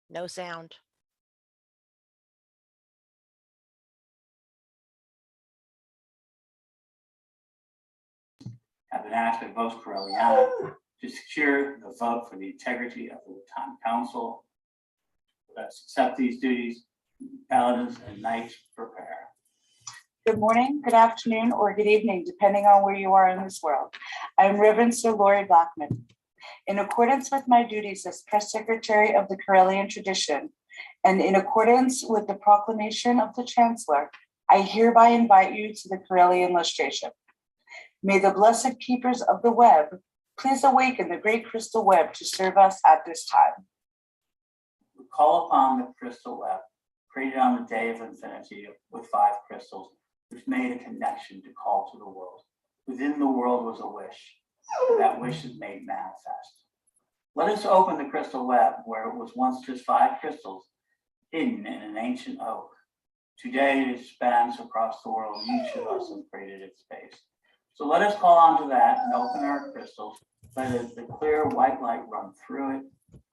No sound. Have been asked by both Correllian to secure the vote for the integrity of the Witan Council. Let's accept these duties. Paladins and knights prepare. Good morning, good afternoon, or good evening, depending on where you are in this world. I am Reverend Sir Laurie Blackman. In accordance with my duties as press secretary of the Correllian tradition, and in accordance with the proclamation of the Chancellor, I hereby invite you to the Correllian Lustration. May the blessed keepers of the web please awaken the great crystal web to serve us at this time. We call upon the crystal web, created on the day of infinity with 5 crystals, which made a connection to call to the world. Within the world was a wish, and that wish is made manifest. Let us open the crystal web where it was once just 5 crystals hidden in an ancient oak. Today it spans across the world. Each of us has created its space. So let us call onto that and open our crystals. Let the clear white light run through it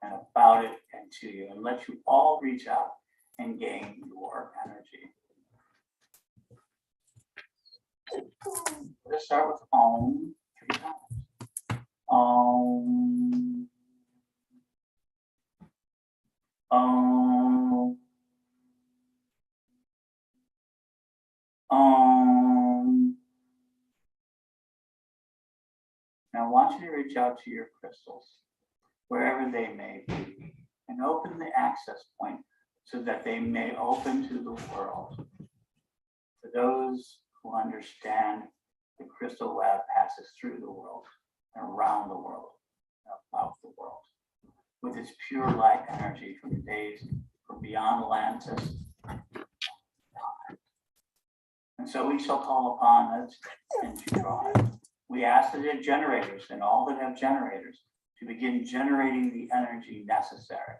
and about it and to you, and let you all reach out and gain your energy. Let's start with Om 3 times. Om. Om. Om. Now I want you to reach out to your crystals, wherever they may be, and open the access point so that they may open to the world. For those who understand, the crystal web passes through the world and around the world and about the world with its pure light energy from the days from beyond Atlantis. And so we shall call upon it and to draw it. We ask the generators and all that have generators to begin generating the energy necessary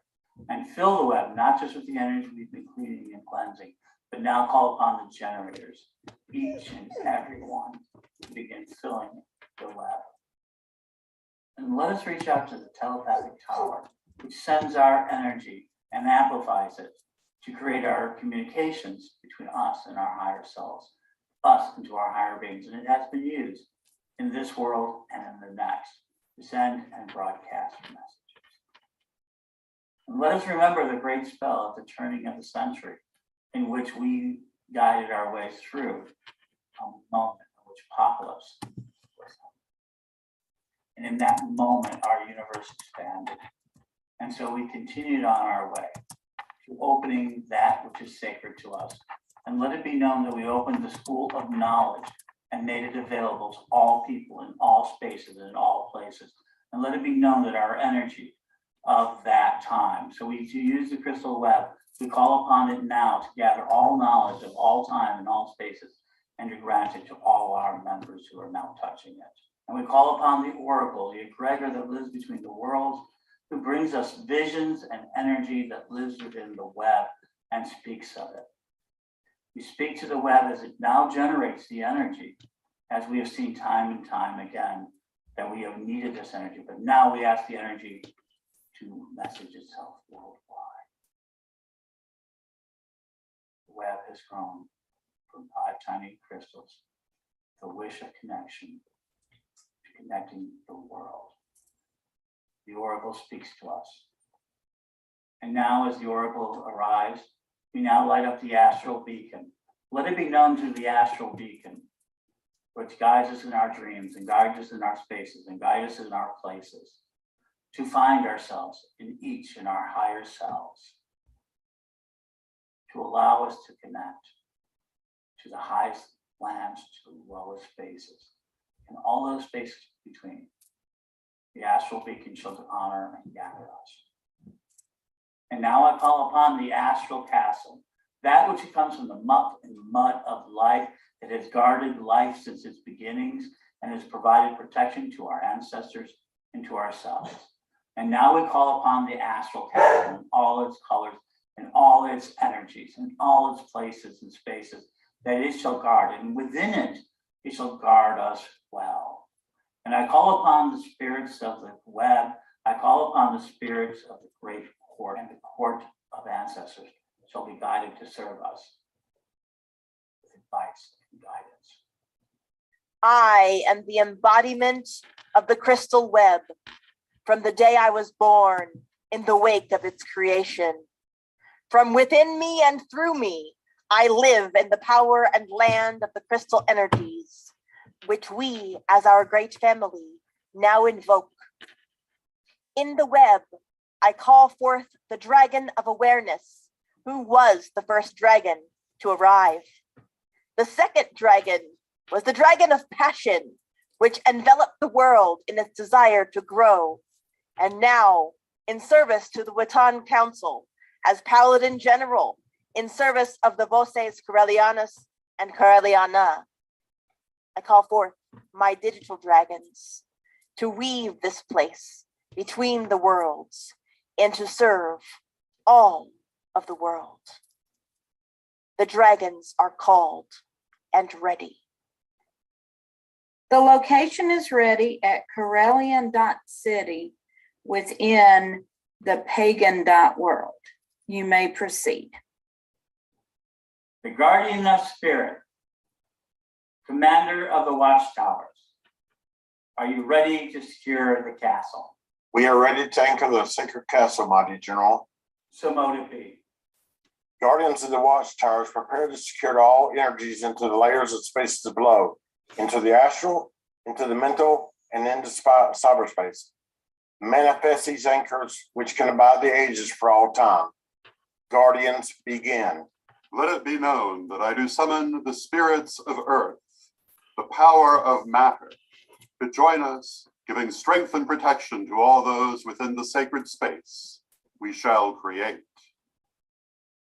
and fill the web, not just with the energy we've been cleaning and cleansing, but now call upon the generators, each and every one, to begin filling the web. And let us reach out to the telepathic tower, which sends our energy and amplifies it to create our communications between us and our higher selves, us into our higher beings. And it has been used in this world and in the next to send and broadcast messages. And let us remember the great spell at the turning of the century, in which we guided our way through a moment in which apocalypse was happening. And in that moment, our universe expanded. And so we continued on our way to opening that which is sacred to us. And let it be known that we opened the school of knowledge and made it available to all people in all spaces and in all places. And let it be known that our energy of that time, so we use the crystal web, we call upon it now to gather all knowledge of all time and all spaces and to grant it to all our members who are now touching it. And we call upon the oracle, the egregor that lives between the worlds, who brings us visions and energy that lives within the web and speaks of it. We speak to the web as it now generates the energy, as we have seen time and time again, that we have needed this energy, but now we ask the energy to message itself worldwide. The web has grown from 5 tiny crystals, the wish of connection, to connecting the world. The oracle speaks to us. And now as the oracle arrives, we now light up the astral beacon. Let it be known to the astral beacon, which guides us in our dreams and guides us in our spaces and guides us in our places, to find ourselves in each in our higher selves, to allow us to connect, to the highest lands, to the lowest spaces, and all those spaces between. The astral beacon shall honor and gather us. And now I call upon the astral castle, that which comes from the muck and mud of life that has guarded life since its beginnings and has provided protection to our ancestors and to ourselves. And now we call upon the astral castle in all its colors and all its energies and all its places and spaces that it shall guard, and within it, it shall guard us well. And I call upon the spirits of the web, I call upon the spirits of the great court, and the court of ancestors shall be guided to serve us with advice and guidance. I am the embodiment of the crystal web from the day I was born in the wake of its creation. From within me and through me, I live in the power and land of the crystal energies, which we, as our great family, now invoke. In the web, I call forth the dragon of awareness, who was the first dragon to arrive. The second dragon was the dragon of passion, which enveloped the world in its desire to grow. And now, in service to the Witan Council, as Paladin General, in service of the Voces Correllianas and Correlliana, I call forth my digital dragons to weave this place between the worlds and to serve all of the world. The dragons are called and ready. The location is ready at Correllian.city within the pagan.world. You may proceed. The guardian of spirit, commander of the watchtowers, are you ready to secure the castle? We are ready to anchor the sacred castle, mighty general. So mote it be. Guardians of the watchtowers, prepare to secure all energies into the layers of spaces below, into the astral, into the mental, and into cyberspace. Manifest these anchors which can abide the ages for all time. Guardians, begin. Let it be known that I do summon the spirits of earth, the power of matter, to join us, giving strength and protection to all those within the sacred space we shall create.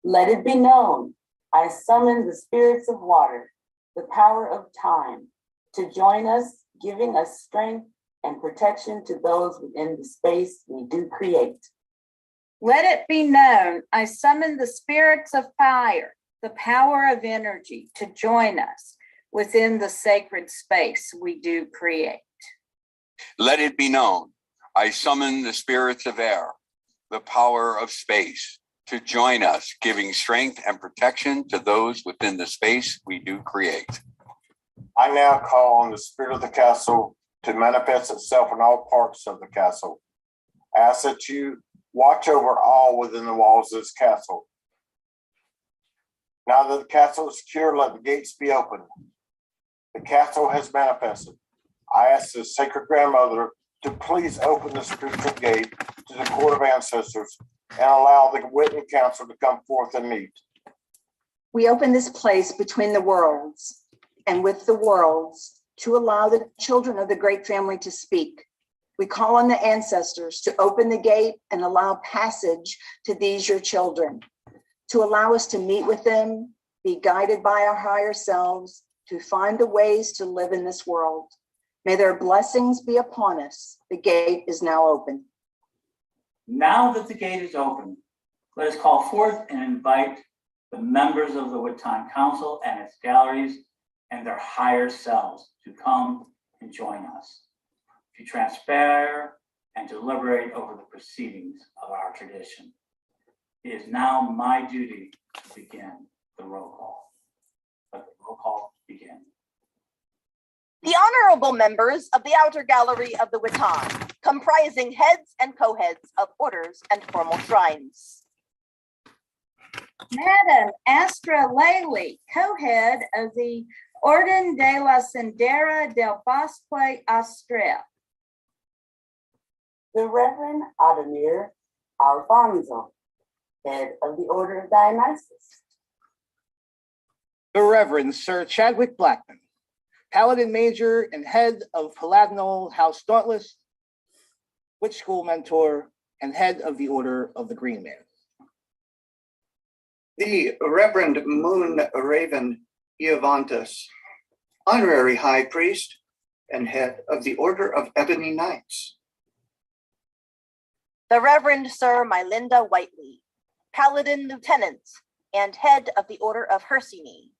Let it be known, I summon the spirits of water, the power of time, to join us, giving us strength and protection to those within the space we do create. Let it be known, I summon the spirits of fire, the power of energy, to join us within the sacred space we do create. Let it be known, I summon the spirits of air, the power of space, to join us, giving strength and protection to those within the space we do create. I now call on the spirit of the castle to manifest itself in all parts of the castle. I ask that you watch over all within the walls of this castle. Now that the castle is secure, let the gates be opened. The castle has manifested. I ask the sacred grandmother to please open the spiritual gate to the court of ancestors and allow the Witan Council to come forth and meet. We open this place between the worlds and with the worlds to allow the children of the great family to speak. We call on the ancestors to open the gate and allow passage to these your children, to allow us to meet with them, be guided by our higher selves, to find the ways to live in this world. May their blessings be upon us. The gate is now open. Now that the gate is open, let us call forth and invite the members of the Witan Council and its galleries and their higher selves to come and join us, to transpire and deliberate over the proceedings of our tradition. It is now my duty to begin the roll call. Let the roll call begin. The honorable members of the outer gallery of the Witan, comprising heads and co-heads of orders and formal shrines. Madam Astra Laley, co-head of the Orden de la Sendera del Bosque Austral. The Reverend Ademir Alfonso, head of the Order of Dionysus. The Reverend Sir Chadwick Blackman, Paladin Major and head of Paladinal House Dauntless, Witch School Mentor, and head of the Order of the Green Man. The Reverend Moon Raven Ievantus, Honorary High Priest and head of the Order of Ebony Knights. The Reverend Sir Mylinda Whiteley, Paladin Lieutenant and head of the Order of Hersini.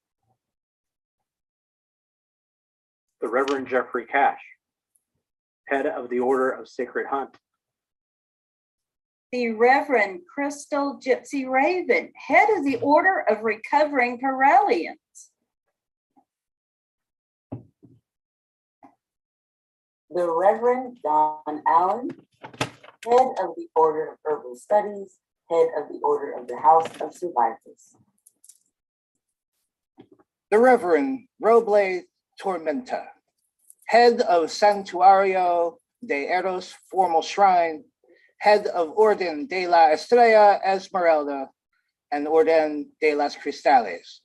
The Reverend Jeffrey Cash, head of the Order of Sacred Hunt. The Reverend Crystal Gypsy Raven, head of the Order of Recovering Correllians. The Reverend Don Allen, head of the Order of Herbal Studies, head of the Order of the House of Survivors. The Reverend Roble Tormenta, head of Santuario de Eros Formal Shrine, head of Orden de la Estrella Esmeralda and Orden de las Cristales.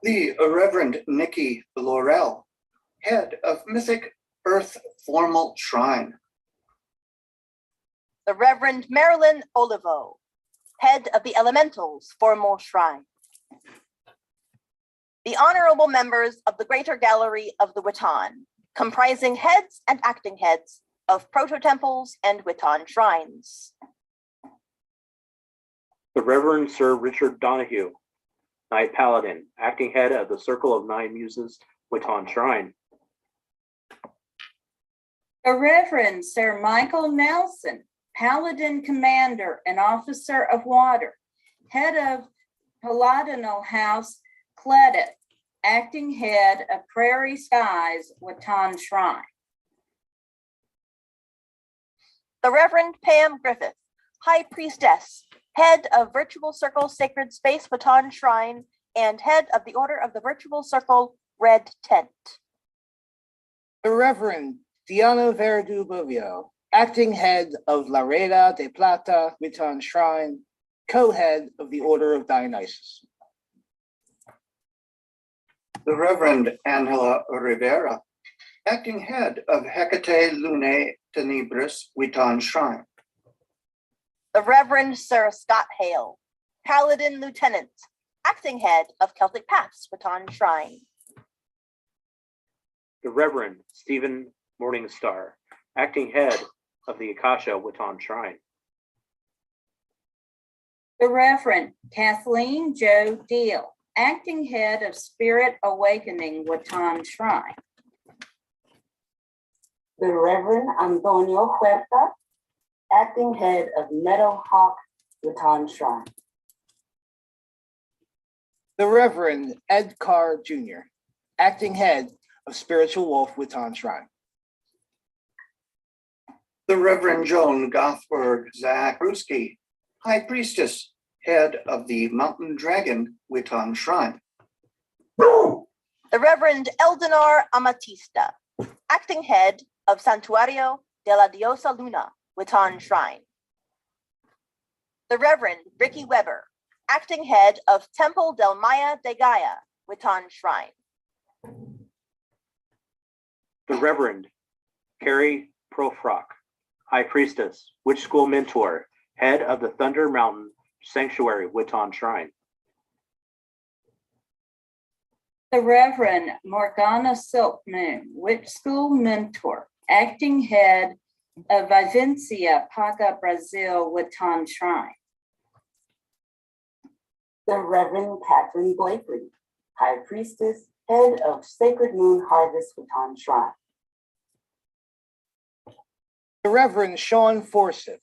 The Reverend Nikki Laurel, head of Mythic Earth Formal Shrine. The Reverend Marilyn Olivo, head of the Elementals Formal Shrine. The honorable members of the Greater Gallery of the Witan, comprising heads and acting heads of proto-temples and Witan shrines. The Reverend Sir Richard Donahue, Knight Paladin, acting head of the Circle of Nine Muses, Witan Shrine. The Reverend Sir Michael Nelson, Paladin Commander and Officer of Water, head of Paladinal House Cledit, acting head of Prairie Skies Witan Shrine. The Reverend Pam Griffith, High Priestess, head of Virtual Circle Sacred Space Witan Shrine and head of the Order of the Virtual Circle Red Tent. The Reverend Diana Verdu Bovio, acting head of La Reda de Plata Witan Shrine, co-head of the Order of Dionysus. The Reverend Angela Rivera, acting head of Hecate Lunae Tenebris Witan Shrine. The Reverend Sir Scott Hale, Paladin Lieutenant, acting head of Celtic Paths Witan Shrine. The Reverend Stephen Morningstar, acting head of the Akasha Witan Shrine. The Reverend Kathleen Jo Deal, acting head of Spirit Awakening Witan Shrine. The Reverend Antonio Huerta, acting head of Meadowhawk Witan Shrine. The Reverend Ed Carr Jr., acting head of Spiritual Wolf Witan Shrine. The Reverend Joan Gothberg Zakruski, High Priestess, head of the Mountain Dragon Witan Shrine. The Reverend Eldinar Amatista, acting head of Santuario de la Diosa Luna Witan Shrine. The Reverend Ricky Weber, acting head of Temple del Maya de Gaia Witan Shrine. The Reverend Carrie Profrock, High Priestess, Witch School Mentor, head of the Thunder Mountain Sanctuary Witan Shrine. The Reverend Morgana Silk Moon, Witch School Mentor, acting head of Vivencia Paga Brazil Witan Shrine. The Reverend Catherine Blakely, High Priestess, head of Sacred Moon Harvest Witan Shrine. The Reverend Sean Forsyth,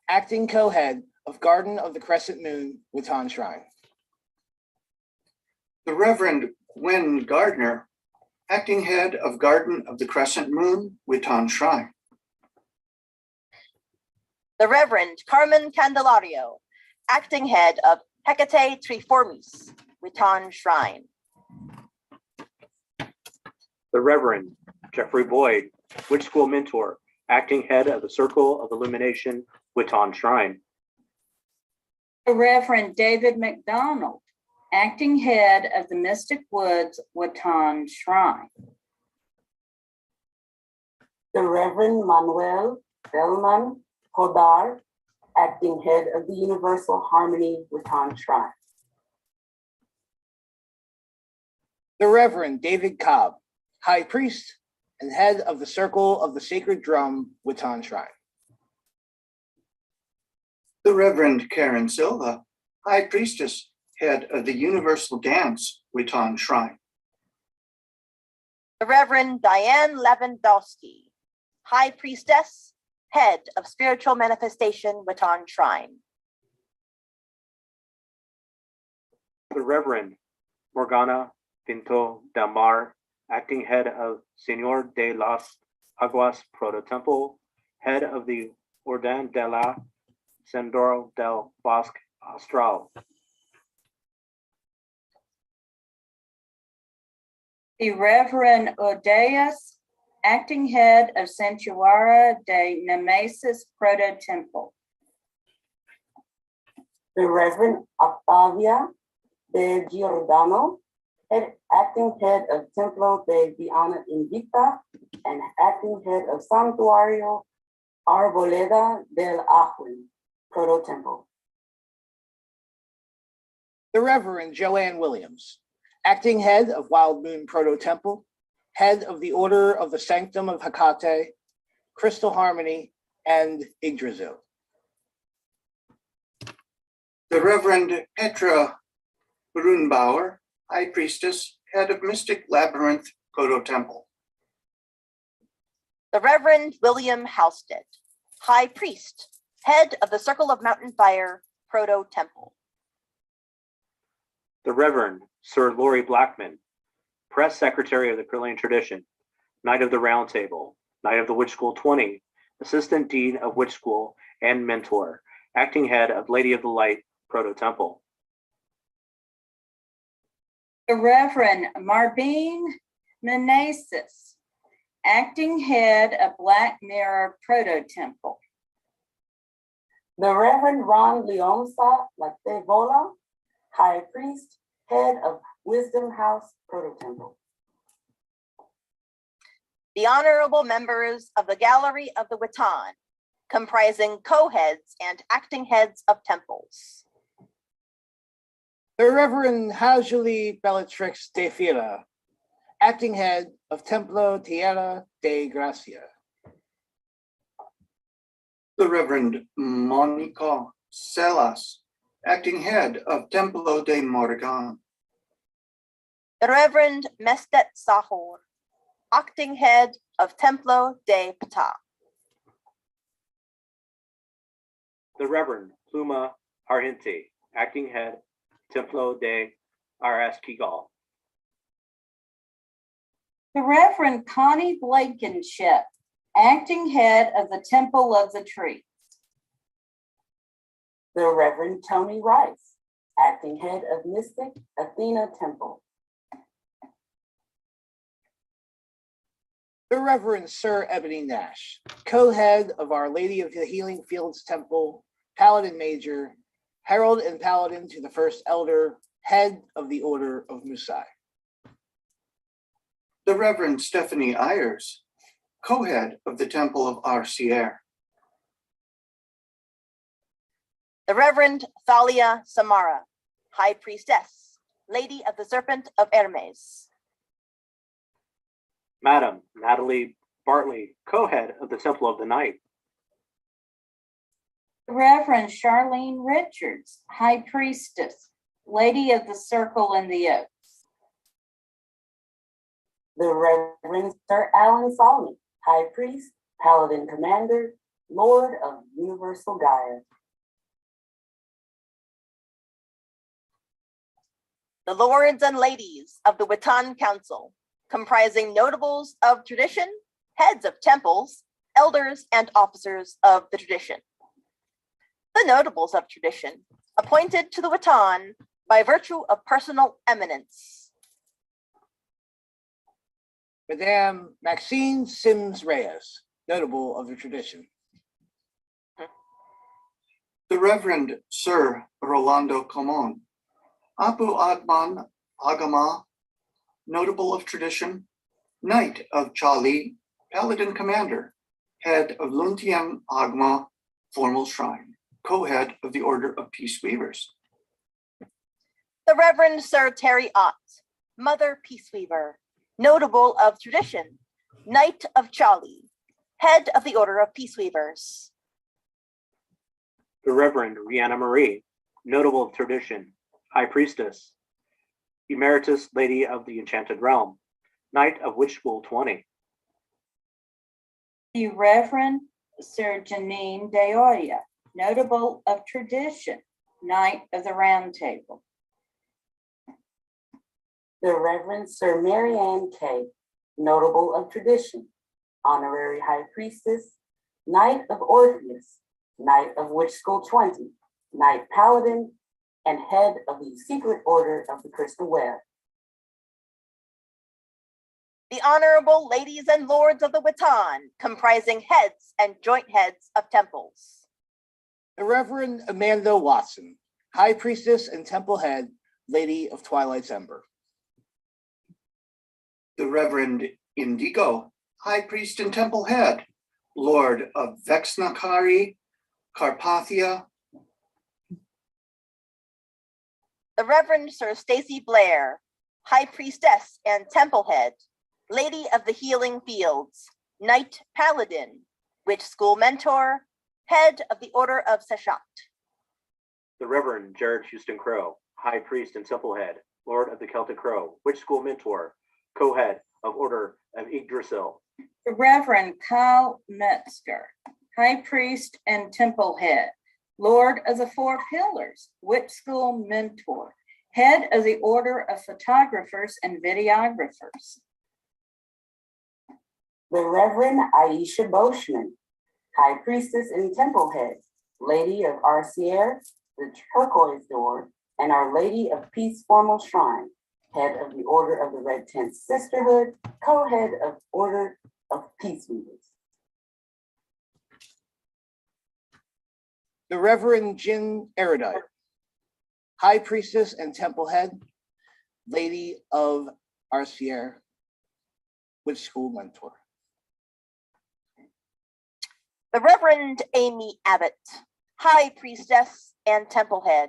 acting co-head of Garden of the Crescent Moon Witan Shrine. The Reverend Gwen Gardner, acting head of Garden of the Crescent Moon Witan Shrine. The Reverend Carmen Candelario, acting head of Hecate Triformis Witan Shrine. The Reverend Jeffrey Boyd, Witch School Mentor, acting head of the Circle of Illumination Witan Shrine. The Reverend David McDonald, acting head of the Mystic Woods Witan Shrine. The Reverend Manuel Belman Hodar, acting head of the Universal Harmony Witan Shrine. The Reverend David Cobb, High Priest and head of the Circle of the Sacred Drum Witan Shrine. The Reverend Karen Silva, High Priestess, head of the Universal Dance Witan Shrine. The Reverend Diane Lewandowski, High Priestess, head of Spiritual Manifestation Witan Shrine. The Reverend Morgana Pinto del Mar, acting head of Señor de las Aguas Proto Temple, head of the Orden de la Sendero del Bosque Astral. The Reverend Odeas, acting head of Santuaria de Nemesis Proto Temple. The Reverend Octavia de Giordano, acting head of Templo de Diana Invicta and acting head of Santuario Arboleda del Ajuin Proto Temple. The Reverend Joanne Williams, acting head of Wild Moon Proto Temple, head of the Order of the Sanctum of Hecate, Crystal Harmony, and Yggdrasil. The Reverend Petra Brunbauer, High Priestess, head of Mystic Labyrinth Proto Temple. The Reverend William Halstead, High Priest, head of the Circle of Mountain Fire Proto Temple. The Reverend Sir Laurie Blackman, Press Secretary of the Correllian Tradition, Knight of the Round Table, Knight of the Witch School 20, Assistant Dean of Witch School and Mentor, acting head of Lady of the Light Proto Temple. The Reverend Marbine Meneses, acting head of Black Mirror Proto Temple. The Reverend Ron Leonza Latevola, High Priest, head of Wisdom House Proto Temple. The honorable members of the Gallery of the Witan, comprising co-heads and acting heads of temples. The Reverend Hajuli Bellatrix de Fila, acting head of Templo Tierra de Gracia. The Reverend Monica Celas, acting head of Templo de Morgan. The Reverend Mestet Sahor, acting head of Templo de Ptah. The Reverend Pluma Argente, acting head, Templo de Arasquigal. The Reverend Connie Blankenship, acting head of the Temple of the Tree. The Reverend Tony Rice, acting head of Mystic Athena Temple. The Reverend Sir Eboni Nash, co-head of Our Lady of the Healing Fields Temple, Paladin Major, Herald and Paladin to the First Elder, head of the Order of Musai. The Reverend Stephanie Ayers, co-head of the Temple of Arcier. The Reverend Thalia Samara, High Priestess, Lady of the Serpent of Hermes. Madam Natalie Bartley, co-head of the Temple of the Night. The Reverend Charlene Richards, High Priestess, Lady of the Circle and the Oaks. The Reverend Sir Alan Solomon, High Priest, Paladin Commander, Lord of Universal Gaia. The Lords and Ladies of the Witan Council, comprising notables of tradition, heads of temples, elders, and officers of the tradition. The notables of tradition, appointed to the Witan by virtue of personal eminence. Madame Maxine Sims Reyes, notable of the tradition. The Reverend Sir Rolando Comon, Abu Adman Agama, notable of tradition, Knight of Chali, Paladin Commander, Head of Luntian Agma, Formal Shrine, Co-Head of the Order of Peace Weavers. The Reverend Sir Terry Ott, Mother Peace Weaver, notable of tradition, Knight of Chali, Head of the Order of Peace Weavers. The Reverend Rihanna Marie, notable of tradition, High Priestess, Emeritus Lady of the Enchanted Realm, Knight of Witch School 20. The Reverend Sir Janine de Oya, notable of tradition, Knight of the Round Table. The Reverend Sir Marianne Kay, notable of tradition, Honorary High Priestess, Knight of Orpheus, Knight of Witch School 20, Knight Paladin, and Head of the Secret Order of the Crystal Web. The Honorable Ladies and Lords of the Witan, comprising heads and joint heads of temples. The Reverend Amanda Watson, High Priestess and Temple Head, Lady of Twilight's Ember. The Reverend Indigo, High Priest and Temple Head, Lord of Vexnakari, Carpathia. The Reverend Sir Stacy Blair, High Priestess and Temple Head, Lady of the Healing Fields, Knight Paladin, Witch School Mentor, Head of the Order of Seshat. The Reverend Jared Houston Crow, High Priest and Temple Head, Lord of the Celtic Crow, Witch School Mentor, Co-Head of Order of Yggdrasil. The Reverend Kyle Metzger, High Priest and Temple Head, Lord of the Four Pillars, Witch School Mentor, Head of the Order of Photographers and Videographers. The Reverend Aisha Boschman, High Priestess and Temple Head, Lady of Arcier, the Turquoise Door, and Our Lady of Peace Formal Shrine, Head of the Order of the Red Tent Sisterhood, Co-Head of Order of Peace Weavers. The Reverend Jin Erudite, High Priestess and Temple Head, Lady of Arcier, Witch School Mentor. The Reverend Amy Abbott, High Priestess and Temple Head,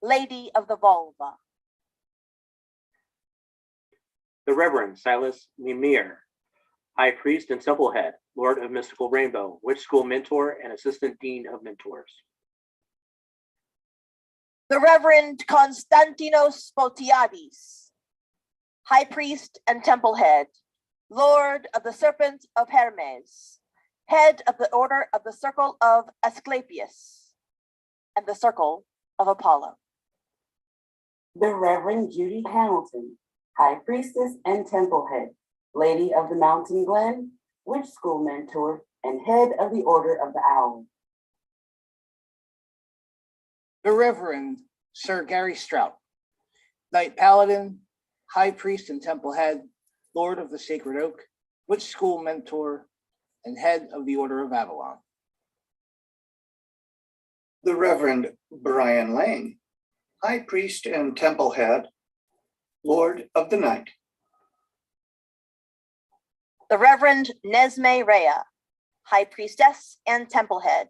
Lady of the Vulva. The Reverend Silas Mimir, High Priest and Temple Head, Lord of Mystical Rainbow, Witch School Mentor and Assistant Dean of Mentors. The Reverend Konstantinos Photiadis, High Priest and Temple Head, Lord of the Serpent of Hermes, Head of the Order of the Circle of Asclepius and the Circle of Apollo. The Reverend Judy Hamilton, High Priestess and Temple Head, Lady of the Mountain Glen, Witch School Mentor, and Head of the Order of the Owl. The Reverend Sir Gary Strout, Knight Paladin, High Priest and Temple Head, Lord of the Sacred Oak, Witch School Mentor, and Head of the Order of Avalon. The Reverend Brian Lane, High Priest and Temple Head, Lord of the Night. The Reverend Nesme Rea, High Priestess and Temple Head,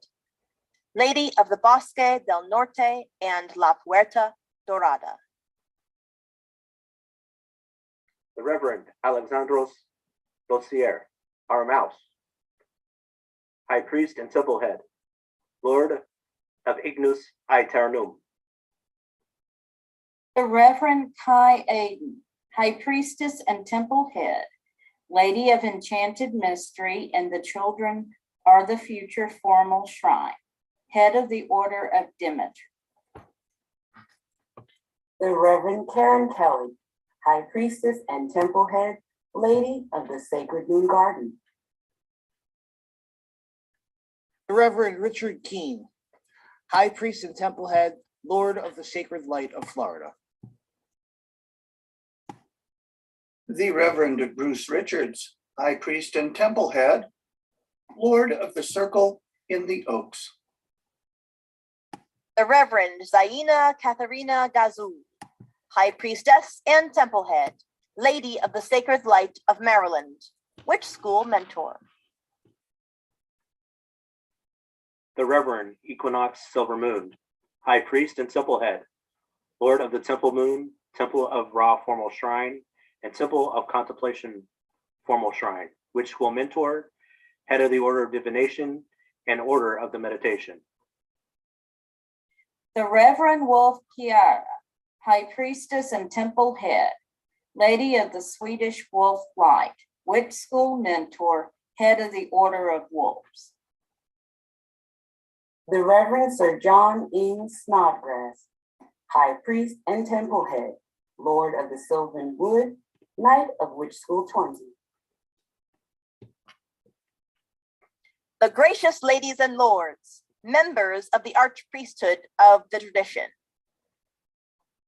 Lady of the Bosque del Norte and La Puerta Dorada. The Reverend Alexandros Dossier, our mouse, High Priest and Temple Head, Lord of Ignus Aeternum. The Reverend Kai Aiden, High Priestess and Temple Head, Lady of Enchanted Mystery and the Children Are the Future Formal Shrine, Head of the Order of Demeter. The Reverend Karen Kelly, High Priestess and Temple Head, Lady of the Sacred Moon Garden. The Reverend Richard Keene, High Priest and Temple Head, Lord of the Sacred Light of Florida. The Reverend Bruce Richards, High Priest and Temple Head, Lord of the Circle in the Oaks. The Reverend Zaina Katharina Gazoo, High Priestess and Temple Head, Lady of the Sacred Light of Maryland, Witch School Mentor. The Reverend Equinox Silver Moon, High Priest and Temple Head, Lord of the Temple Moon, Temple of Ra Formal Shrine, and Temple of Contemplation Formal Shrine, Witch School Mentor, Head of the Order of Divination, and Order of the Meditation. The Reverend Wolf Kiara, High Priestess and Temple Head, Lady of the Swedish Wolf Light, Witch School Mentor, Head of the Order of Wolves. The Reverend Sir John E. Snodgrass, High Priest and Temple Head, Lord of the Sylvan Wood, Knight of Witch School 20. The gracious ladies and lords, members of the Archpriesthood of the tradition.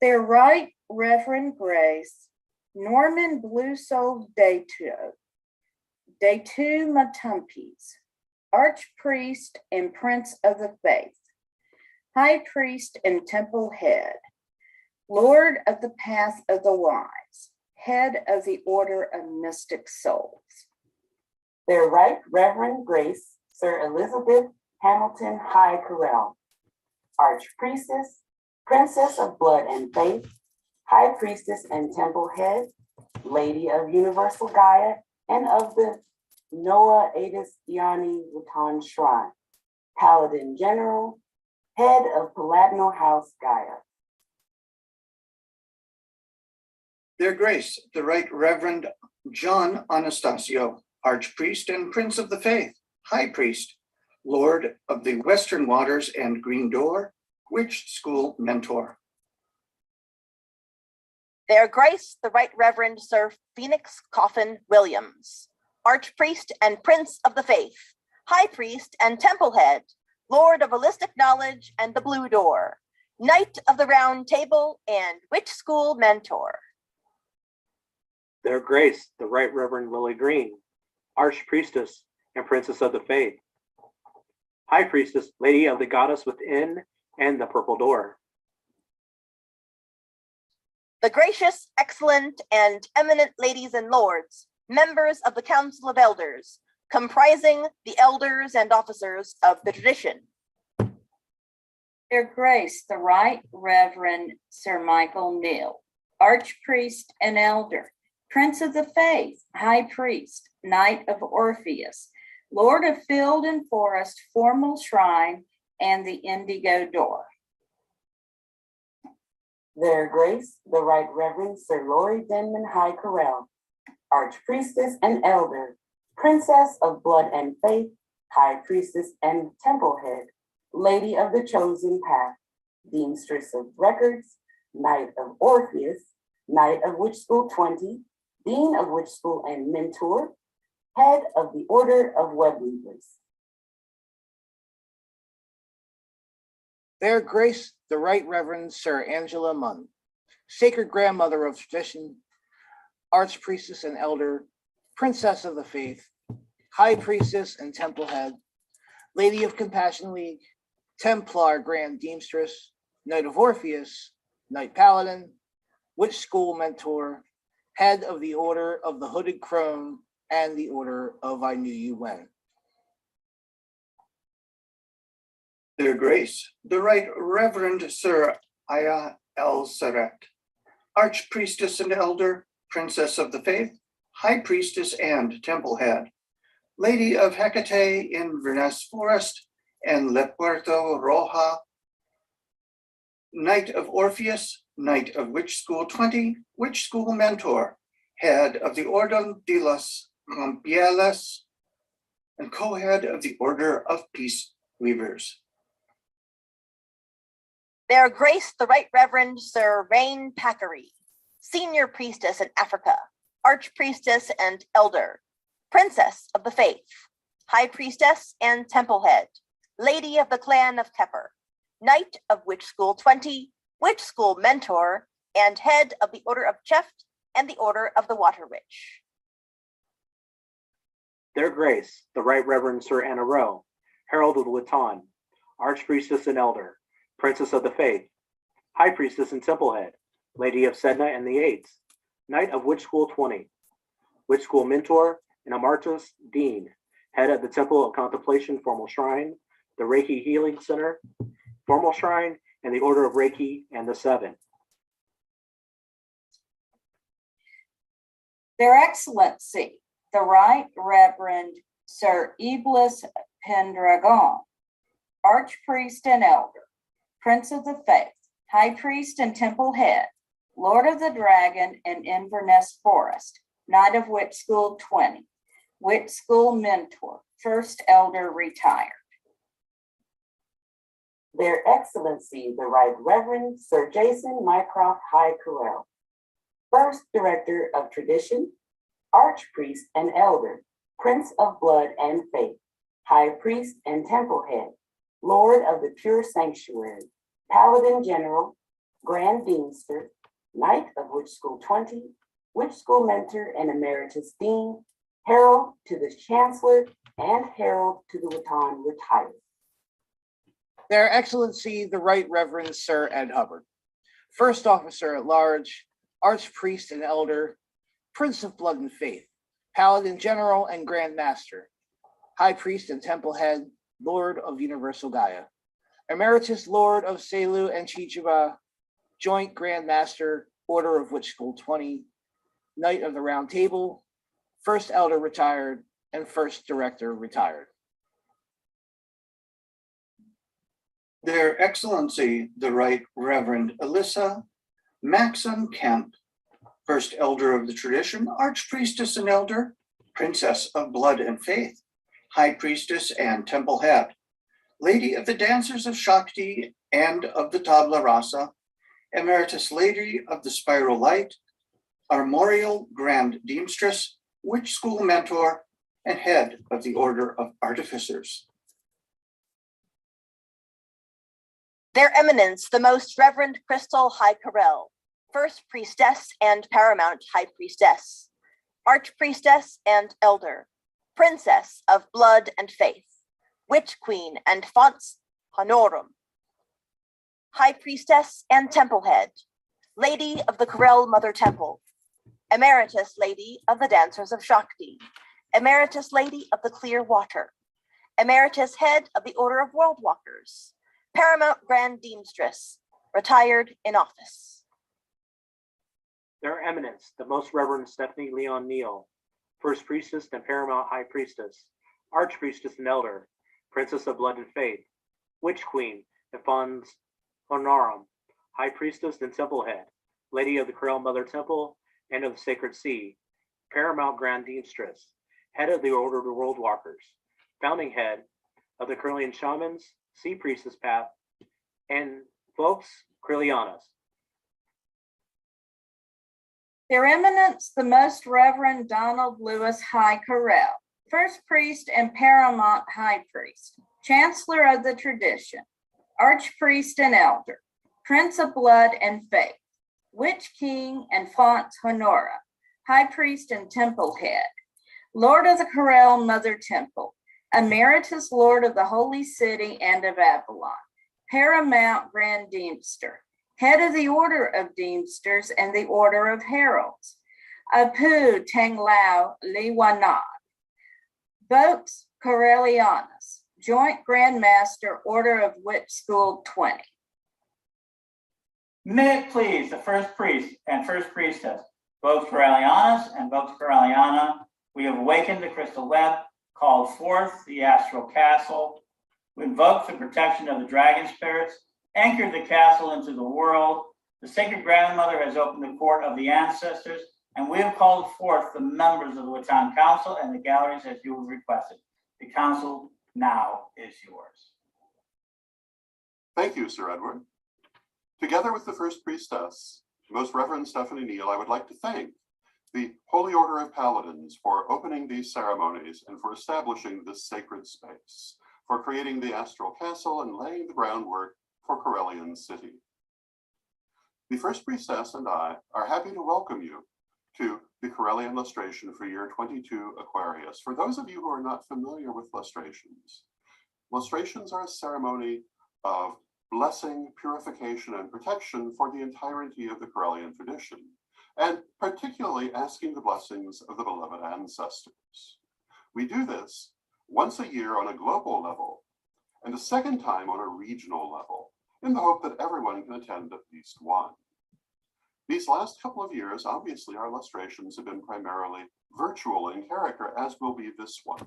Their Right Reverend Grace, Norman Bluesoul Detu Matumpes, Archpriest and Prince of the Faith, High Priest and Temple Head, Lord of the Path of the Wise, Head of the Order of Mystic Souls. Their Right Reverend Grace, Sir Elizabeth Hamilton-Highcorrell, Archpriestess, Princess of Blood and Faith, High Priestess and Temple Head, Lady of Universal Gaia, and of the Noah Adis Iani Witan Shrine, Paladin General, Head of Paladinal House Gaia. Their Grace, the Right Reverend John Anastasio, Archpriest and Prince of the Faith, High Priest, Lord of the Western Waters and Green Door, Witch School Mentor. Their Grace, the Right Reverend Sir Phoenix Coffin Williams, Archpriest and Prince of the Faith, High Priest and Temple Head, Lord of Holistic Knowledge and the Blue Door, Knight of the Round Table and Witch School Mentor. Their Grace, the Right Reverend Lily Green, Archpriestess and Princess of the Faith, High Priestess, Lady of the Goddess Within and the Purple Door. The gracious, excellent, and eminent ladies and lords, members of the Council of Elders, comprising the elders and officers of the tradition. Their Grace, the Right Reverend Sir Michael Neal, Archpriest and Elder, Prince of the Faith, High Priest, Knight of Orpheus, Lord of Field and Forest Formal Shrine, and the Indigo Door. Their Grace, the Right Reverend Sir Lori Denman-Highcorrell, Archpriestess and Elder, Princess of Blood and Faith, High Priestess and Temple Head, Lady of the Chosen Path, Deemstress of Records, Knight of Orpheus, Knight of Witch School 20, Dean of Witch School and Mentor, Head of the Order of Webweavers. Their Grace, the Right Reverend Sir Angela Munn, Sacred Grandmother of Tradition, Archpriestess and Elder, Princess of the Faith, High Priestess and Temple Head, Lady of Compassion League, Templar Grand Deemstress, Knight of Orpheus, Knight Paladin, Witch School Mentor, Head of the Order of the Hooded Crone, and the Order of I Knew You When. Their Grace, the Right Reverend Sir Aya El Saret, Archpriestess and Elder, Princess of the Faith, High Priestess and Temple Head, Lady of Hecate in Inverness Forest and Le Puerto Roja, Knight of Orpheus, Knight of Witch School 20, Witch School Mentor, Head of the Orden de los Compieles, and co-head of the Order of Peace Weavers. Their Grace, the Right Reverend Sir Rain Packery, Senior Priestess in Africa, Archpriestess and Elder, Princess of the Faith, High Priestess and Temple Head, Lady of the Clan of Kepper, Knight of Witch School 20, Witch School Mentor, and Head of the Order of Cheft and the Order of the Water Witch. Their Grace, the Right Reverend Sir Anna Rowe, Herald of the Witan, Archpriestess and Elder, Princess of the Faith, High Priestess and Temple Head, Lady of Sedna and the Aids, Knight of Witch School 20, Witch School Mentor and Emeritus Dean, Head of the Temple of Contemplation Formal Shrine, the Reiki Healing Center, Formal Shrine, and the Order of Reiki and the Seven. Their Excellency, the Right Reverend Sir Iblis Pendragon, Archpriest and Elder, Prince of the Faith, High Priest and Temple Head, Lord of the Dragon and Inverness Forest, Knight of Witch School 20, Witch School Mentor, First Elder retired. Their Excellency, the Right Reverend Sir Jason Mycroft Highcorrell, First Director of Tradition, Archpriest and Elder, Prince of Blood and Faith, High Priest and Temple Head, Lord of the Pure Sanctuary, Paladin General, Grand Deemster, Knight of Witch School 20, Witch School Mentor and Emeritus Dean, Herald to the Chancellor, and Herald to the Witan retired. Their Excellency, the Right Reverend Sir Ed Hubbard, First Officer at Large, Archpriest and Elder, Prince of Blood and Faith, Paladin General and Grand Master, High Priest and Temple Head, Lord of Universal Gaia, Emeritus Lord of Selu and Chichiba, Joint Grand Master, Order of Witch School 20, Knight of the Round Table, First Elder retired, and First Director retired. Their Excellency, the Right Reverend Alyssa Maxon Kemp, First Elder of the Tradition, Archpriestess and Elder, Princess of Blood and Faith, High Priestess and Temple Head, Lady of the Dancers of Shakti and of the Tabla Rasa, Emeritus Lady of the Spiral Light, Armorial Grand Deemstress, Witch School Mentor, and Head of the Order of Artificers. Their Eminence, the Most Reverend Crystal Highcorrell, First Priestess and Paramount High Priestess, Archpriestess and Elder, Princess of Blood and Faith, Witch Queen and Fonts Honorum, High Priestess and Temple Head, Lady of the Correll Mother Temple, Emeritus Lady of the Dancers of Shakti, Emeritus Lady of the Clear Water, Emeritus Head of the Order of World Walkers, Paramount Grand Deemstress, retired in office. Their Eminence, the Most Reverend Stephanie Leon Neal, First Priestess and Paramount High Priestess, Archpriestess and Elder, Princess of Blood and Faith, Witch Queen and Fons Honorum, High Priestess and Temple Head, Lady of the Correll Mother Temple and of the Sacred Sea, Paramount Grand Deemstress, Head of the Order of the World Walkers, Founding Head of the Correllian Shamans, Sea Priestess Path, and Vox Correllianas. Their Eminence, the Most Reverend Donald Lewis-Highcorrell, First Priest and Paramount High Priest, Chancellor of the Tradition, Archpriest and Elder, Prince of Blood and Faith, Witch King and Fonts Honora, High Priest and Temple Head, Lord of the Correll Mother Temple, Emeritus Lord of the Holy City and of Avalon, Paramount Grand Deemster, Head of the Order of Deemsters and the Order of Heralds, Apu Tang Lao Li Wanad, Vox Correllianas, Joint Grand Master, Order of Witch School 20. May it please the First Priest and First Priestess, Vox Correllianas and Vox Correlliana, we have awakened the crystal web, called forth the astral castle, we invoked the protection of the dragon spirits, anchored the castle into the world. The sacred grandmother has opened the court of the ancestors, and we have called forth the members of the Witan Council and the galleries as you have requested. The council now is yours. Thank you, Sir Edward. Together with the First Priestess, Most Reverend Stephanie Neal, I would like to thank the Holy Order of Paladins for opening these ceremonies and for establishing this sacred space, for creating the astral castle and laying the groundwork for Correllian City. The First Priestess and I are happy to welcome you to the Correllian Lustration for year 22 Aquarius. For those of you who are not familiar with lustrations, lustrations are a ceremony of blessing, purification, and protection for the entirety of the Correllian tradition, and particularly asking the blessings of the beloved ancestors. We do this once a year on a global level, and a second time on a regional level, in the hope that everyone can attend at least one. These last couple of years, obviously, our illustrations have been primarily virtual in character, as will be this one.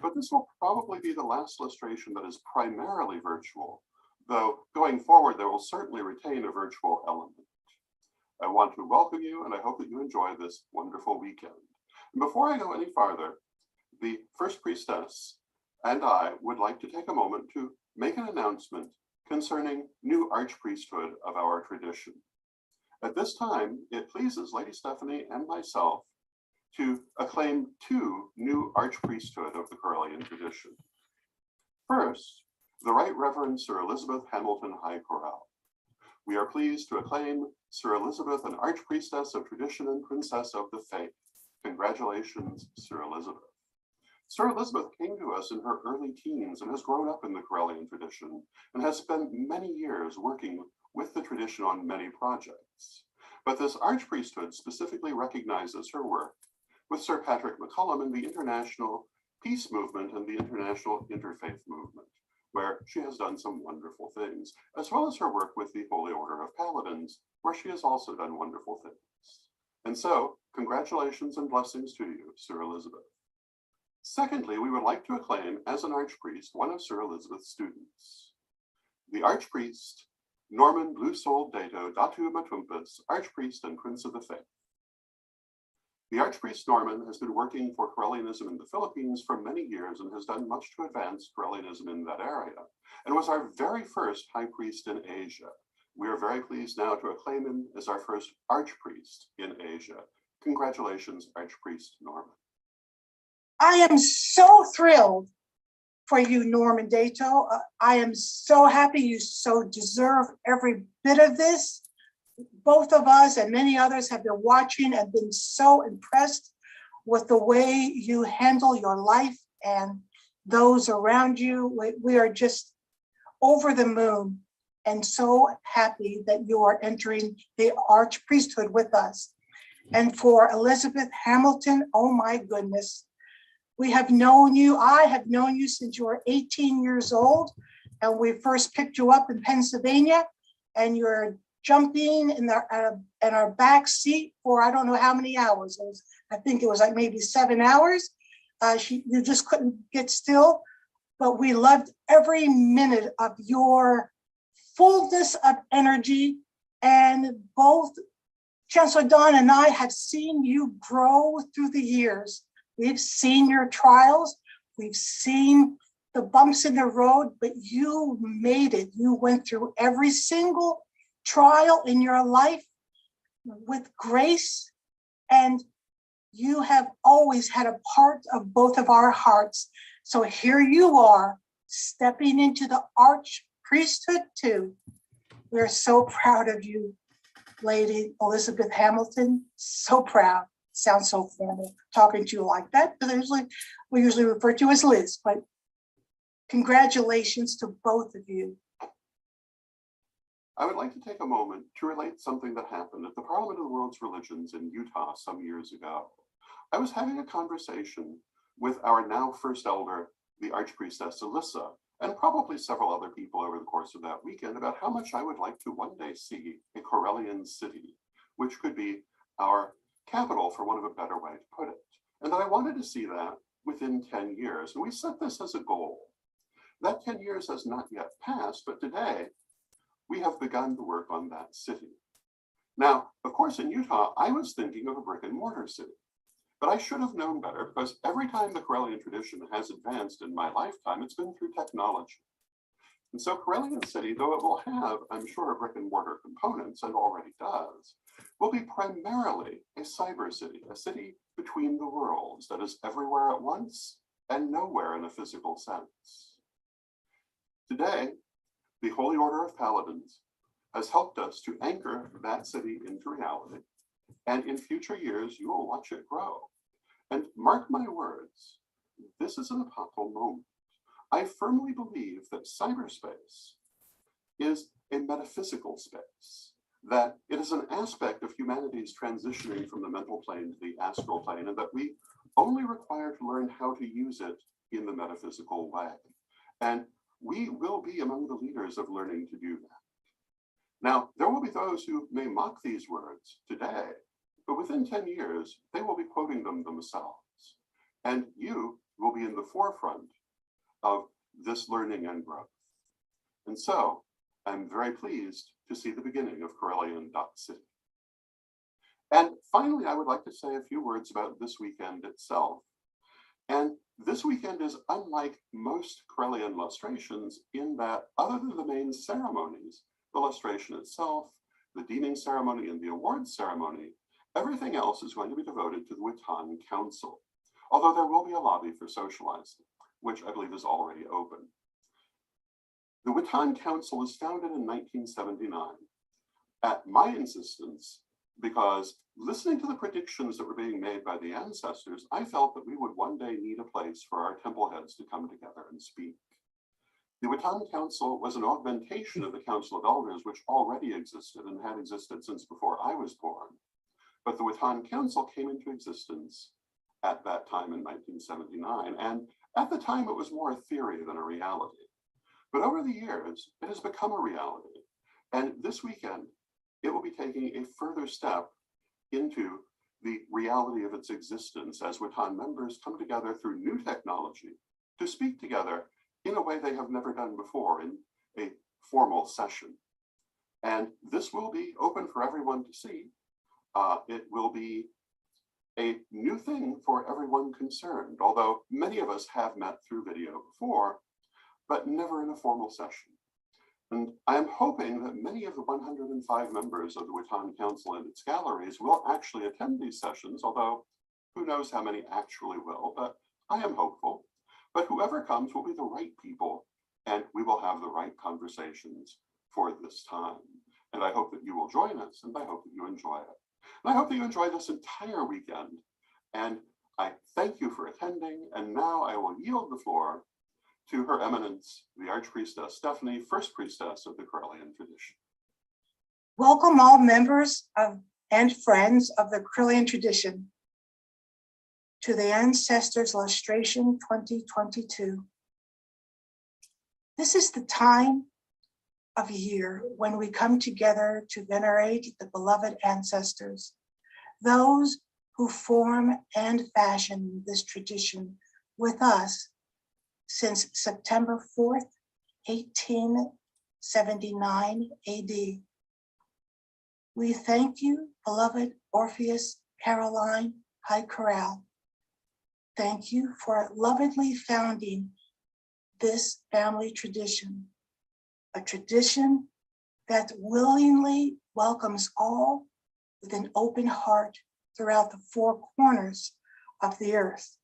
But this will probably be the last illustration that is primarily virtual, though going forward, there will certainly retain a virtual element. I want to welcome you, and I hope that you enjoy this wonderful weekend. And before I go any farther, the First Priestess and I would like to take a moment to make an announcement concerning new archpriesthood of our tradition. At this time, it pleases Lady Stephanie and myself to acclaim two new archpriesthood of the Correllian tradition. First, the Right Reverend Sir Elizabeth Hamilton-Highcorrell. We are pleased to acclaim Sir Elizabeth, an archpriestess of tradition and princess of the faith. Congratulations, Sir Elizabeth. Sir Elizabeth came to us in her early teens and has grown up in the Correllian tradition and has spent many years working with the tradition on many projects. But this archpriesthood specifically recognizes her work with Sir Patrick McCullum in the International Peace Movement and the International Interfaith Movement, where she has done some wonderful things, as well as her work with the Holy Order of Paladins, where she has also done wonderful things. And so, congratulations and blessings to you, Sir Elizabeth. Secondly, we would like to acclaim as an archpriest one of Sir Elizabeth's students, the archpriest Norman Blue-Souled Dato Datu Matumpus, archpriest and prince of the faith. The archpriest Norman has been working for Correllianism in the Philippines for many years and has done much to advance Correllianism in that area, and was our very first high priest in Asia. We are very pleased now to acclaim him as our first archpriest in Asia. Congratulations, Archpriest Norman. I am so thrilled for you, Norman Dato. I am so happy. You so deserve every bit of this. Both of us and many others have been watching and been so impressed with the way you handle your life and those around you. We are just over the moon and so happy that you are entering the archpriesthood with us. And for Elizabeth Hamilton, oh my goodness, we have known you. I have known you since you were 18 years old, and we first picked you up in Pennsylvania, and you're jumping in our back seat for I don't know how many hours. I think it was like maybe 7 hours. You just couldn't get still, but we loved every minute of your fullness of energy, and both Chancellor Don and I have seen you grow through the years. We've seen your trials, we've seen the bumps in the road, but you made it. You went through every single trial in your life with grace, and you have always had a part of both of our hearts. So here you are, stepping into the archpriesthood too. We're so proud of you, Lady Elizabeth Hamilton, so proud. Sounds so formal talking to you like that, because we usually refer to you as Liz, but congratulations to both of you. I would like to take a moment to relate something that happened at the Parliament of the World's Religions in Utah some years ago. I was having a conversation with our now first elder, the Archpriestess Alyssa, and probably several other people over the course of that weekend about how much I would like to one day see a Correllian city, which could be our capital, for want of a better way to put it. And that I wanted to see that within 10 years. And we set this as a goal. That 10 years has not yet passed, but today we have begun to work on that city. Now, of course, in Utah, I was thinking of a brick and mortar city, but I should have known better, because every time the Correllian tradition has advanced in my lifetime, it's been through technology. And so Correllian City, though it will have, I'm sure, brick and mortar components, and already does, will be primarily a cyber city, a city between the worlds that is everywhere at once and nowhere in a physical sense. Today, the Holy Order of Paladins has helped us to anchor that city into reality, and in future years, you will watch it grow. And mark my words, this is an epochal moment. I firmly believe that cyberspace is a metaphysical space, that it is an aspect of humanity's transitioning from the mental plane to the astral plane, and that we only require to learn how to use it in the metaphysical way. And we will be among the leaders of learning to do that. Now, there will be those who may mock these words today, but within 10 years, they will be quoting them themselves. And you will be in the forefront of this learning and growth. And so I'm very pleased to see the beginning of Correllian.City. And finally, I would like to say a few words about this weekend itself. And this weekend is unlike most Correllian lustrations in that, other than the main ceremonies, the lustration itself, the deeming ceremony, and the awards ceremony, everything else is going to be devoted to the Witan Council, although there will be a lobby for socializing, which I believe is already open. The Witan Council was founded in 1979 at my insistence, because listening to the predictions that were being made by the ancestors, I felt that we would one day need a place for our temple heads to come together and speak. The Witan Council was an augmentation of the Council of Elders, which already existed and had existed since before I was born. But the Witan Council came into existence at that time in 1979, and at the time it was more a theory than a reality. But over the years, it has become a reality. And this weekend, it will be taking a further step into the reality of its existence as Witan members come together through new technology to speak together in a way they have never done before in a formal session. And this will be open for everyone to see. It will be a new thing for everyone concerned, although many of us have met through video before, but never in a formal session. And I am hoping that many of the 105 members of the Witan Council and its galleries will actually attend these sessions, although who knows how many actually will, but I am hopeful. But whoever comes will be the right people, and we will have the right conversations for this time. And I hope that you will join us, and I hope that you enjoy it. And I hope that you enjoy this entire weekend. And I thank you for attending, and now I will yield the floor to Her Eminence, the Archpriestess Stephanie, First Priestess of the Correllian tradition. Welcome all members of and friends of the Correllian tradition to the Ancestors Lustration 2022. This is the time of year when we come together to venerate the beloved ancestors, those who form and fashion this tradition with us since September 4th, 1879 AD. We thank you, beloved Orpheus Caroline Highcorrell. Thank you for lovingly founding this family tradition, a tradition that willingly welcomes all with an open heart throughout the four corners of the earth.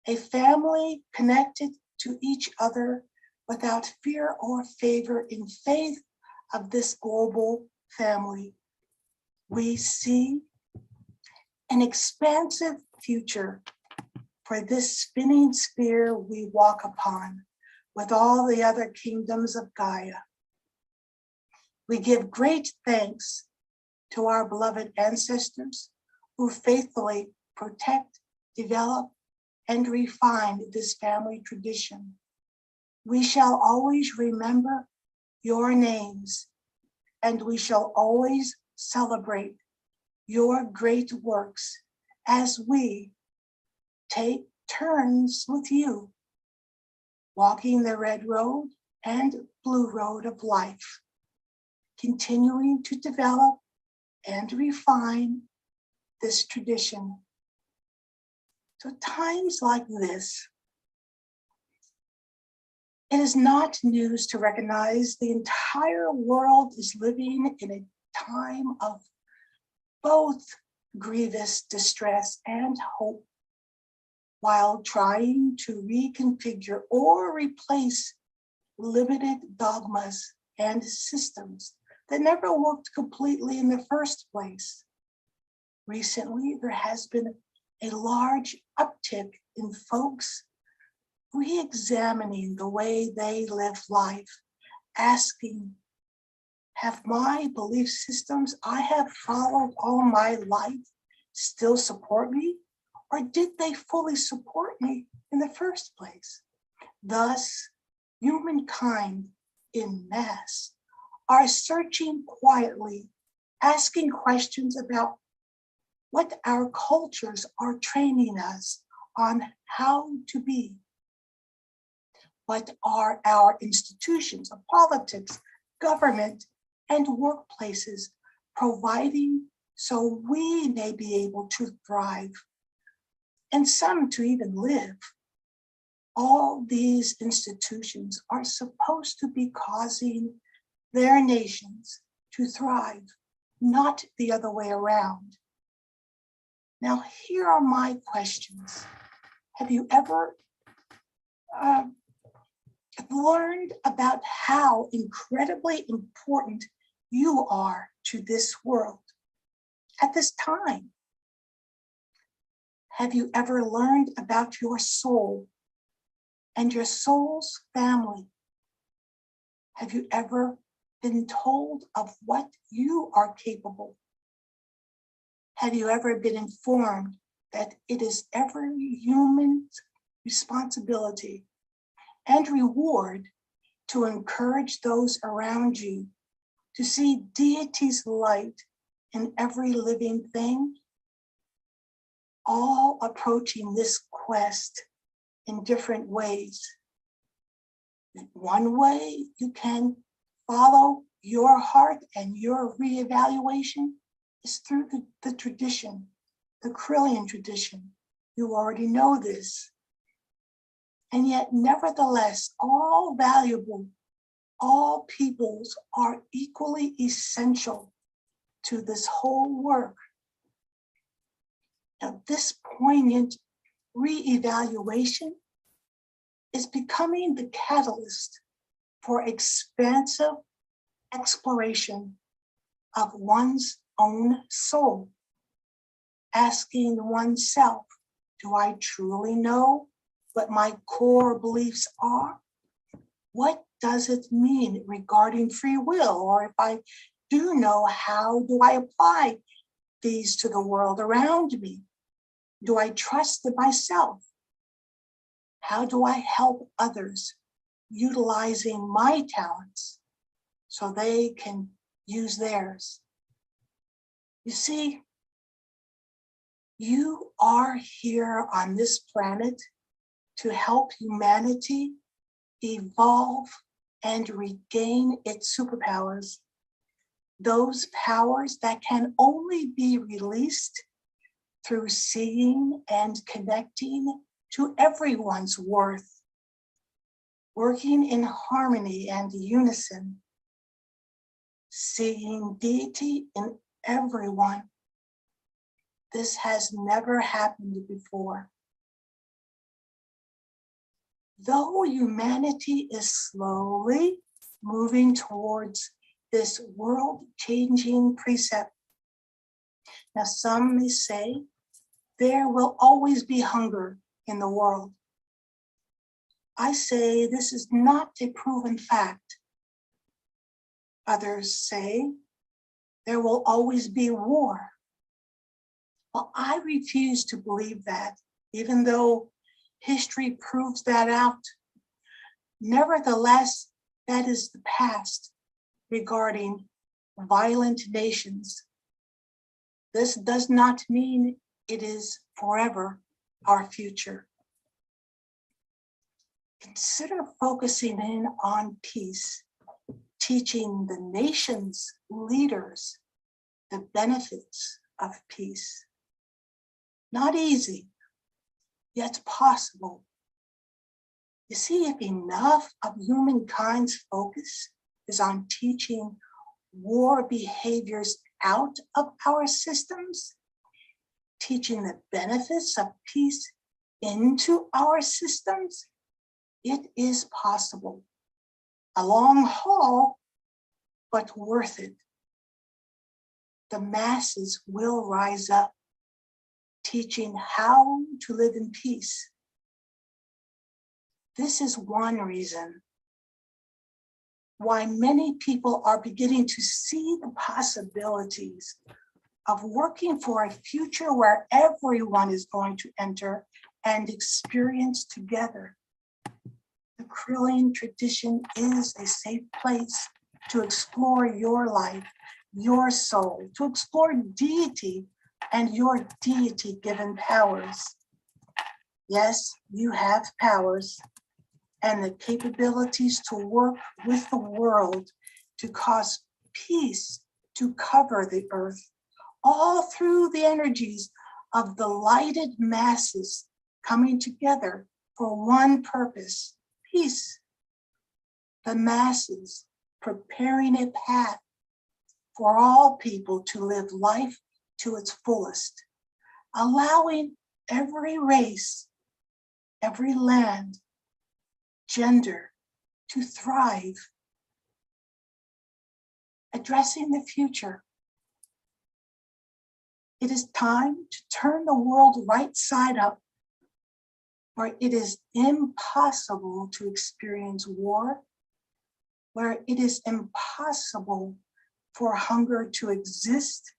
A family connected to each other without fear or favor in faith of this global family. We see an expansive future for this spinning sphere we walk upon with all the other kingdoms of Gaia. We give great thanks to our beloved ancestors who faithfully protect, develop, and refine this family tradition. We shall always remember your names, and we shall always celebrate your great works as we take turns with you, walking the red road and blue road of life, continuing to develop and refine this tradition. So times like this, it is not news to recognize the entire world is living in a time of both grievous distress and hope, while trying to reconfigure or replace limited dogmas and systems that never worked completely in the first place. Recently, there has been a large uptick in folks re-examining the way they live life asking, have my belief systems I have followed all my life still support me? Or did they fully support me in the first place? Thus, humankind in mass are searching quietly, asking questions about what our cultures are training us on how to be. What are our institutions of politics, government, and workplaces providing so we may be able to thrive, and some to even live? All these institutions are supposed to be causing their nations to thrive, not the other way around. Now, here are my questions. Have you ever learned about how incredibly important you are to this world at this time? Have you ever learned about your soul and your soul's family? Have you ever been told of what you are capable? Have you ever been informed that it is every human's responsibility and reward to encourage those around you to see deity's light in every living thing? All approaching this quest in different ways. One way you can follow your heart and your reevaluation is through the tradition, the Correllian tradition. You already know this. And yet, nevertheless, all valuable, all peoples are equally essential to this whole work. Now, this poignant reevaluation is becoming the catalyst for expansive exploration of one's own soul, asking oneself, do I truly know what my core beliefs are? What does it mean regarding free will? Or if I do know, how do I apply these to the world around me? Do I trust in myself? How do I help others utilizing my talents so they can use theirs? You see, you are here on this planet to help humanity evolve and regain its superpowers. Those powers that can only be released through seeing and connecting to everyone's worth, working in harmony and unison, seeing deity in everyone. This has never happened before. Though humanity is slowly moving towards this world-changing precept, now some may say there will always be hunger in the world. I say this is not a proven fact. Others say there will always be war. Well, I refuse to believe that, even though history proves that out. Nevertheless, that is the past regarding violent nations. This does not mean it is forever our future. Consider focusing in on peace, teaching the nation's leaders the benefits of peace. Not easy, yet possible. You see, if enough of humankind's focus is on teaching war behaviors out of our systems, teaching the benefits of peace into our systems, it is possible. A long haul, but worth it. The masses will rise up, teaching how to live in peace. This is one reason why many people are beginning to see the possibilities of working for a future where everyone is going to enter and experience together. The Correllian tradition is a safe place to explore your life, your soul, to explore deity and your deity-given powers. Yes, you have powers and the capabilities to work with the world to cause peace to cover the earth, all through the energies of the lighted masses coming together for one purpose, peace. The masses preparing a path for all people to live life to its fullest, allowing every race, every land, gender to thrive, addressing the future. It is time to turn the world right side up, where it is impossible to experience war, where it is impossible for hunger to exist,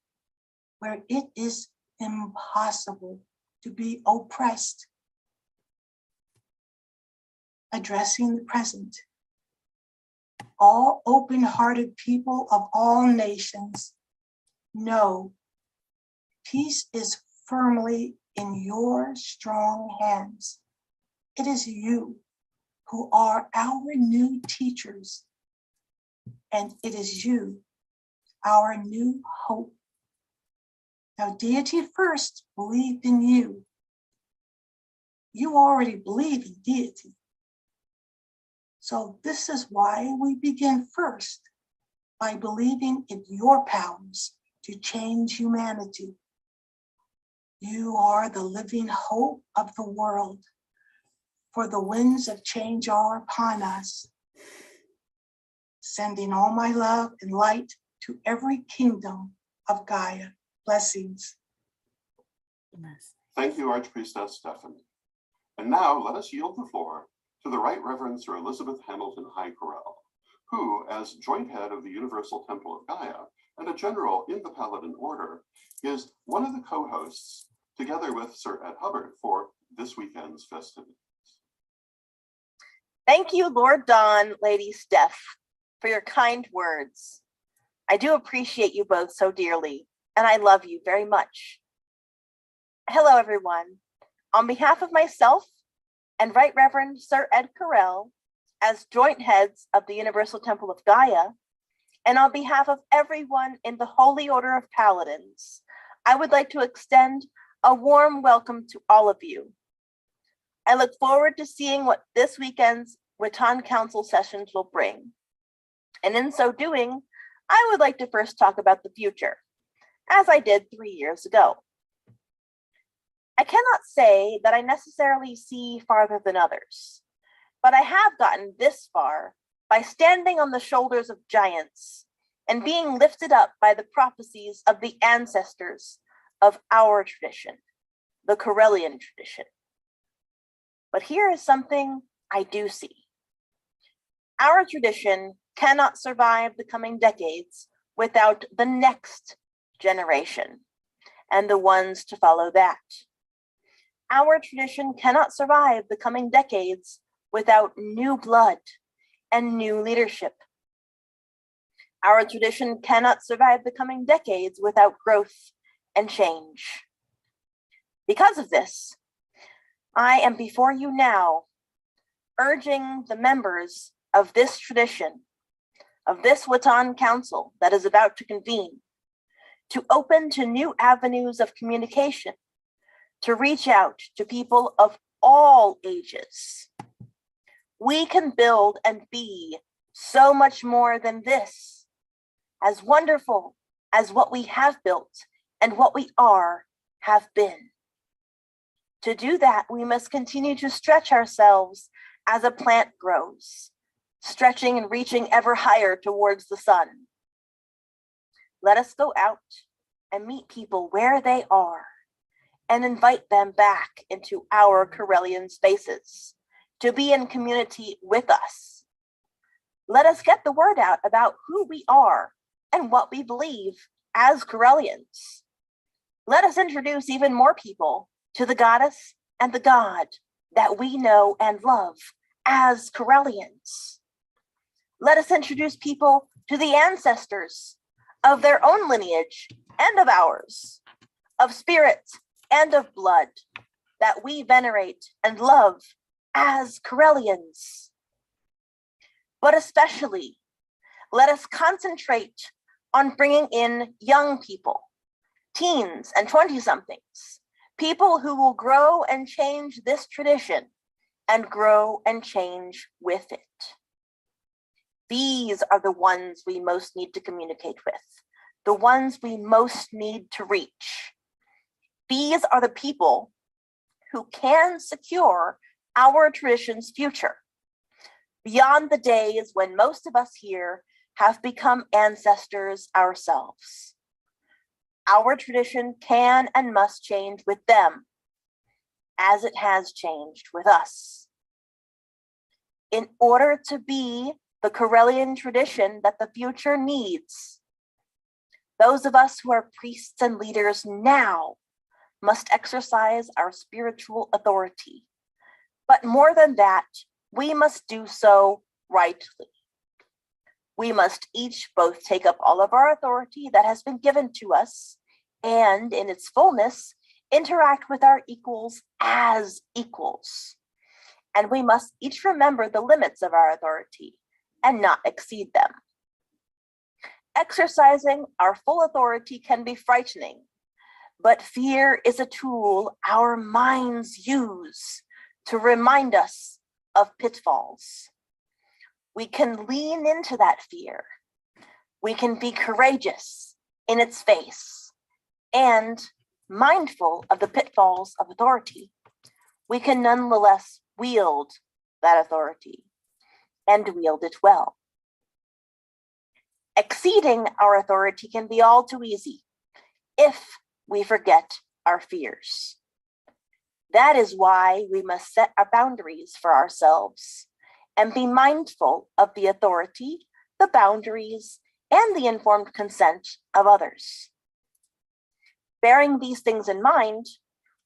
where it is impossible to be oppressed. Addressing the present. All open-hearted people of all nations know peace is firmly in your strong hands. It is you who are our new teachers, and it is you, our new hope. Now, deity first believed in you. You already believe in deity. So this is why we begin first by believing in your powers to change humanity. You are the living hope of the world, for the winds of change are upon us. Sending all my love and light to every kingdom of Gaia. Blessings. Thank you, Archpriestess Stephanie. And now let us yield the floor to the Right Reverend Sir Elizabeth Hamilton-Highcorrell, who, as joint head of the Universal Temple of Gaia and a general in the Paladin Order, is one of the co-hosts, together with Sir Ed Hubbard, for this weekend's festivities. Thank you, Lord Don, Lady Steph, for your kind words. I do appreciate you both so dearly, and I love you very much. Hello, everyone. On behalf of myself and Right Reverend Sir Ed Correll, as joint heads of the Universal Temple of Gaia, and on behalf of everyone in the Holy Order of Paladins, I would like to extend a warm welcome to all of you. I look forward to seeing what this weekend's Witan Council sessions will bring. And in so doing, I would like to first talk about the future, as I did 3 years ago. I cannot say that I necessarily see farther than others, but I have gotten this far by standing on the shoulders of giants and being lifted up by the prophecies of the ancestors of our tradition, the Correllian tradition. But here is something I do see. Our tradition cannot survive the coming decades without the next generation and the ones to follow that. Our tradition cannot survive the coming decades without new blood and new leadership. Our tradition cannot survive the coming decades without growth and change. Because of this, I am before you now, urging the members of this tradition, of this Witan Council that is about to convene, to open to new avenues of communication, to reach out to people of all ages. We can build and be so much more than this, as wonderful as what we have built and what we have been. To do that, we must continue to stretch ourselves as a plant grows, stretching and reaching ever higher towards the sun. Let us go out and meet people where they are and invite them back into our Correllian spaces to be in community with us. Let us get the word out about who we are and what we believe as Correllians. Let us introduce even more people to the goddess and the god that we know and love as Correllians. Let us introduce people to the ancestors of their own lineage and of ours, of spirits and of blood that we venerate and love as Correllians. But especially, let us concentrate on bringing in young people, teens and 20-somethings, people who will grow and change this tradition and grow and change with it. These are the ones we most need to communicate with, the ones we most need to reach. These are the people who can secure our tradition's future, beyond the days when most of us here have become ancestors ourselves. Our tradition can and must change with them, as it has changed with us. In order to be the Correllian tradition that the future needs, those of us who are priests and leaders now must exercise our spiritual authority. But more than that, we must do so rightly. We must each both take up all of our authority that has been given to us and, in its fullness, interact with our equals as equals. And we must each remember the limits of our authority and not exceed them. Exercising our full authority can be frightening, but fear is a tool our minds use to remind us of pitfalls. We can lean into that fear. We can be courageous in its face, and mindful of the pitfalls of authority, we can nonetheless wield that authority and wield it well. Exceeding our authority can be all too easy if we forget our fears. That is why we must set our boundaries for ourselves and be mindful of the authority, the boundaries, and the informed consent of others. Bearing these things in mind,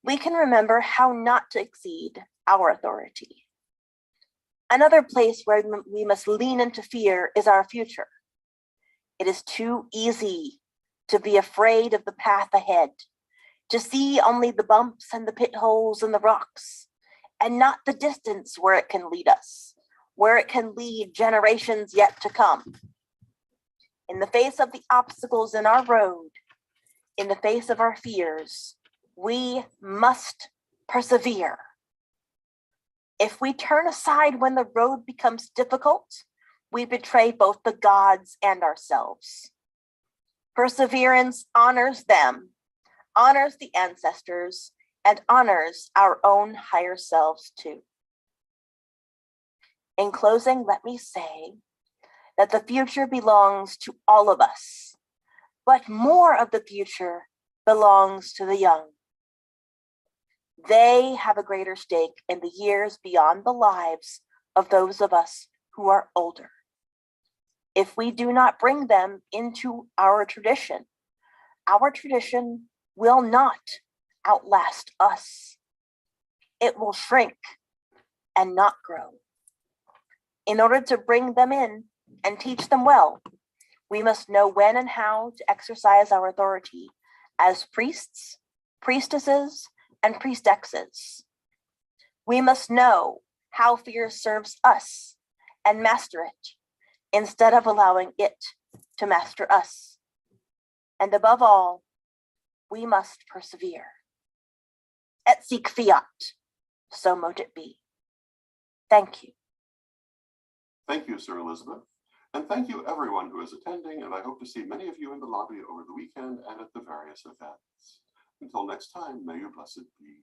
we can remember how not to exceed our authority. Another place where we must lean into fear is our future. It is too easy to be afraid of the path ahead, to see only the bumps and the pit holes and the rocks, and not the distance where it can lead us, where it can lead generations yet to come. In the face of the obstacles in our road, in the face of our fears, we must persevere. If we turn aside when the road becomes difficult, we betray both the gods and ourselves. Perseverance honors them, honors the ancestors, and honors our own higher selves too. In closing, let me say that the future belongs to all of us, but more of the future belongs to the young. They have a greater stake in the years beyond the lives of those of us who are older. If we do not bring them into our tradition will not outlast us. It will shrink and not grow. In order to bring them in and teach them well, we must know when and how to exercise our authority as priests, priestesses, and priestesses. We must know how fear serves us and master it instead of allowing it to master us. And above all, we must persevere. Et sic fiat, so mote it be. Thank you. Thank you, Sir Elizabeth. And thank you everyone who is attending, and I hope to see many of you in the lobby over the weekend and at the various events. Until next time, may you blessed be.